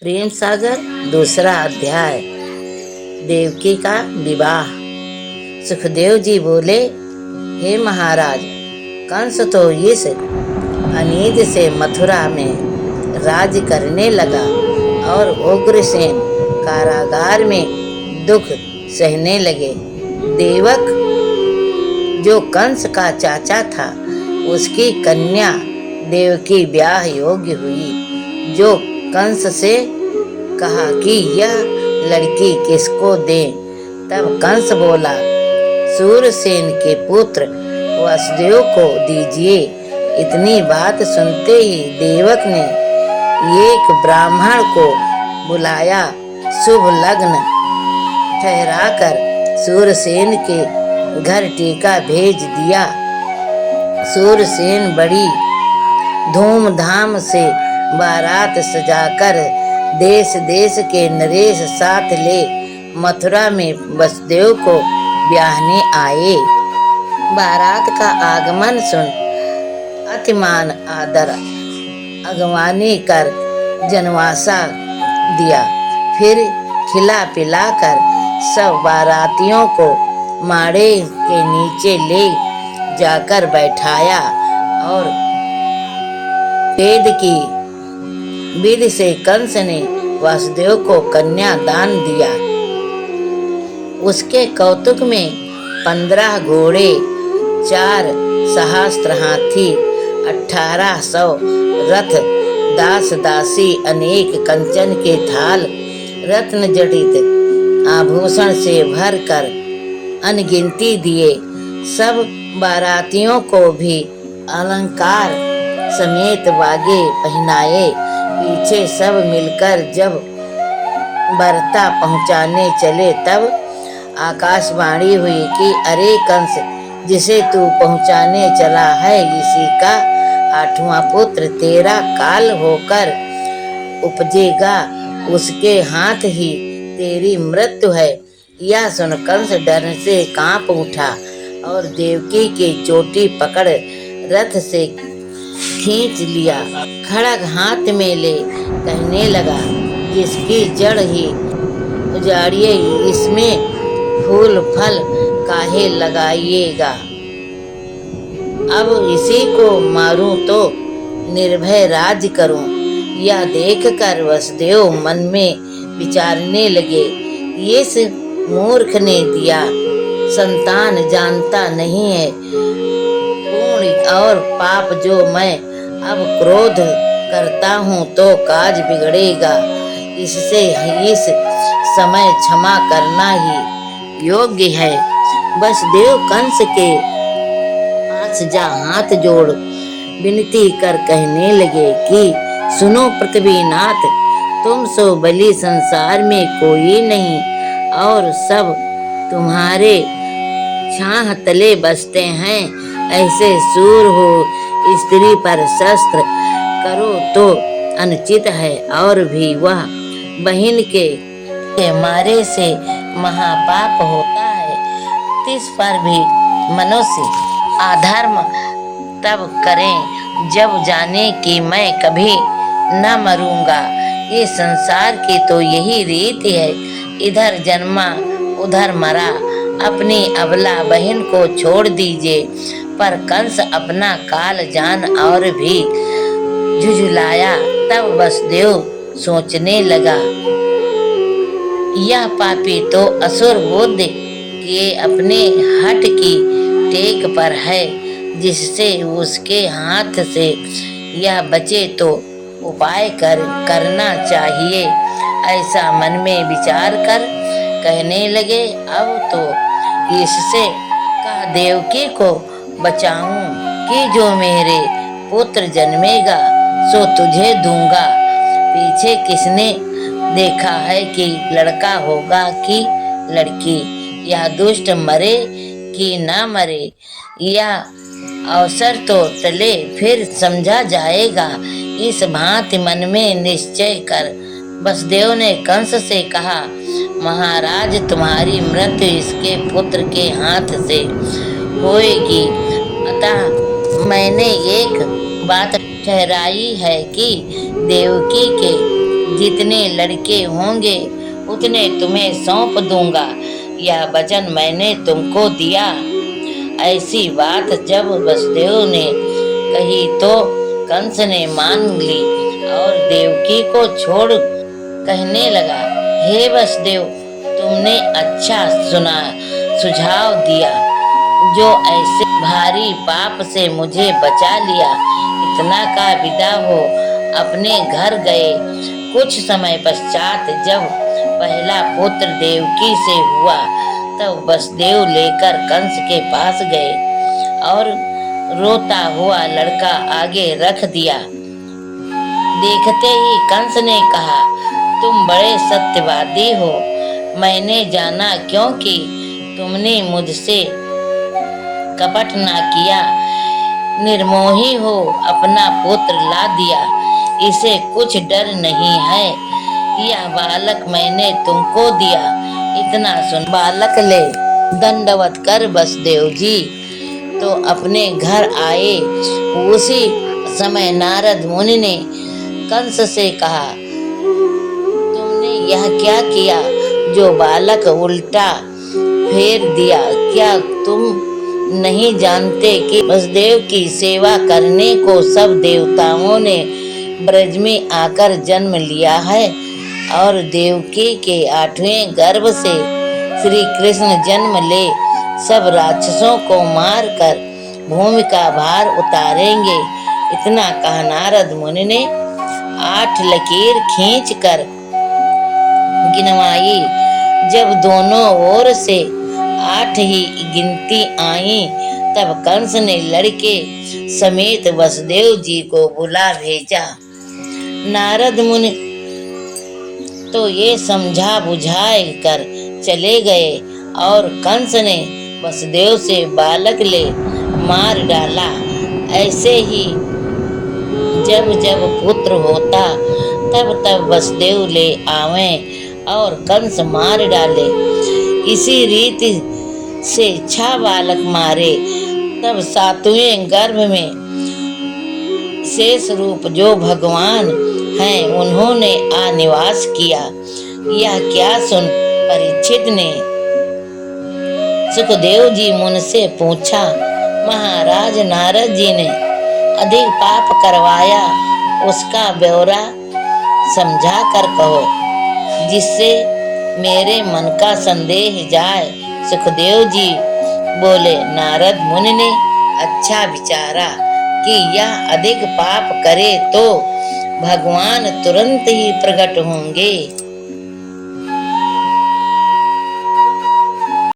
प्रेम सागर दूसरा अध्याय। देवकी का विवाह। सुखदेव जी बोले, हे महाराज, कंस तो इस अनीद से मथुरा में राज करने लगा और उग्रसेन कारागार में दुख सहने लगे। देवक जो कंस का चाचा था, उसकी कन्या देवकी ब्याह योग्य हुई। जो कंस से कहा कि यह लड़की किसको दें, तब कंस बोला, सूरसेन के पुत्र वसुदेव को दीजिए। इतनी बात सुनते ही देवक ने एक ब्राह्मण को बुलाया। शुभ लग्न ठहराकर सूरसेन के घर टीका भेज दिया। सूरसेन बड़ी धूमधाम से बारात सजाकर देश देश के नरेश साथ ले मथुरा में वसुदेव को ब्याहने आए। बारात का आगमन सुन अतिमान आदर अगवानी कर जनवासा दिया। फिर खिला पिलाकर सब बारातियों को माड़े के नीचे ले जाकर बैठाया और वेद की विधि से कंस ने वसुदेव को कन्या दान दिया। उसके कौतुक में 15 घोड़े, 4 सहस्त्र हाथी, 1800 रथ, दास दासी, अनेक कंचन के थाल, रत्न जड़ित आभूषण से भरकर अनगिनती दिए। सब बारातियों को भी अलंकार समेत बागे पहनाए। पीछे सब मिलकर जब बरता पहुंचाने चले, तब आकाशवाणी हुई कि अरे कंस, जिसे तू पहुंचाने चला है, इसी का 8वां पुत्र तेरा काल होकर उपजेगा। उसके हाथ ही तेरी मृत्यु है। यह सुन कंस डर से कांप उठा और देवकी की चोटी पकड़ रथ से खींच लिया। खड़ग हाथ में ले कहने लगा, जिसकी जड़ ही उजाड़िए, इसमें फूल फल काहे लगाइएगा। अब इसी को मारूं तो निर्भय राज करूं। यह देखकर वसुदेव मन में विचारने लगे, इस मूर्ख ने दिया संतान जानता नहीं है। पुण्य और पाप जो मैं अब क्रोध करता हूँ तो काज बिगड़ेगा। इससे इस समय क्षमा करना ही योग्य है। वसुदेव कंस के पास जा हाथ जोड़ विनती कर कहने लगे कि सुनो पृथ्वीनाथ, तुम सो बलि संसार में कोई नहीं और सब तुम्हारे छाह तले बसते हैं। ऐसे सूर हो स्त्री पर शस्त्र करो तो अनुचित है, और भी वह बहन के मारे से महापाप होता है। तिस पर भी मनुष्य अधर्म तब करें जब जाने कि मैं कभी न मरूंगा। ये संसार की तो यही रीति है, इधर जन्मा उधर मरा। अपनी अबला बहन को छोड़ दीजिए। पर कंस अपना काल जान और भी झुझुलाया। तब वसुदेव सोचने लगा, यह पापी तो असुर बुद्धि के अपने हठ की टेक पर है, जिससे उसके हाथ से यह बचे तो उपाय करना चाहिए। ऐसा मन में विचार कर कहने लगे, अब तो इससे कह देवकी को बचाऊं कि जो मेरे पुत्र जन्मेगा सो तुझे दूंगा। पीछे किसने देखा है कि लड़का होगा कि लड़की, यह दुष्ट मरे कि ना मरे, यह अवसर तो टले फिर समझा जाएगा। इस भांति मन में निश्चय कर वसुदेव ने कंस से कहा, महाराज, तुम्हारी मृत्यु इसके पुत्र के हाथ से होएगी। अतः मैंने एक बात ठहराई है कि देवकी के जितने लड़के होंगे उतने तुम्हें सौंप दूंगा, यह वचन मैंने तुमको दिया। ऐसी बात जब वसुदेव ने कही तो कंस ने मान ली और देवकी को छोड़ कहने लगा, हे वसुदेव, तुमने अच्छा सुझाव दिया जो ऐसे भारी पाप से मुझे बचा लिया। इतना का विदा हो अपने घर गए। कुछ समय पश्चात जब पहला पुत्र देवकी से हुआ तब वसुदेव लेकर कंस के पास गए और रोता हुआ लड़का आगे रख दिया। देखते ही कंस ने कहा, तुम बड़े सत्यवादी हो। मैंने जाना क्योंकि तुमने मुझसे कपट ना किया। निर्मोही हो, अपना पुत्र ला दिया। इसे कुछ डर नहीं है। यह बालक मैंने तुमको दिया। इतना सुन बालक ले दंडवत कर वसुदेव जी तो अपने घर आए। उसी समय नारद मुनि ने कंस से कहा, तुमने यह क्या किया जो बालक उल्टा फेर दिया? क्या तुम नहीं जानते कि वसुदेव की सेवा करने को सब देवताओं ने ब्रज में आकर जन्म लिया है और देवकी के 8वें गर्भ से श्री कृष्ण जन्म ले सब राक्षसों को मार कर भूमि का भार उतारेंगे। इतना कहा नारद मुनि ने 8 लकीर खींच कर गिनवाई। जब दोनों ओर से 8 ही गिनती आई तब कंस ने लड़के समेत वसुदेव जी को बुला भेजा। नारद मुनि तो ये समझा बुझाए कर चले गए और कंस ने वसुदेव से बालक ले मार डाला। ऐसे ही जब जब पुत्र होता तब तब वसुदेव ले आवे और कंस मार डाले। इसी रीति से 6 बालक मारे। तब 7वें गर्भ में शेष रूप जो भगवान हैं उन्होंने आनिवास किया। यह क्या सुन परीक्षित ने सुखदेव जी मुनि से पूछा, महाराज नारद जी ने अधिक पाप करवाया, उसका ब्यौरा समझा कर कहो जिससे मेरे मन का संदेह जाए। सुखदेव जी बोले, नारद मुनि ने अच्छा विचारा कि यह अधिक पाप करे तो भगवान तुरंत ही प्रकट होंगे।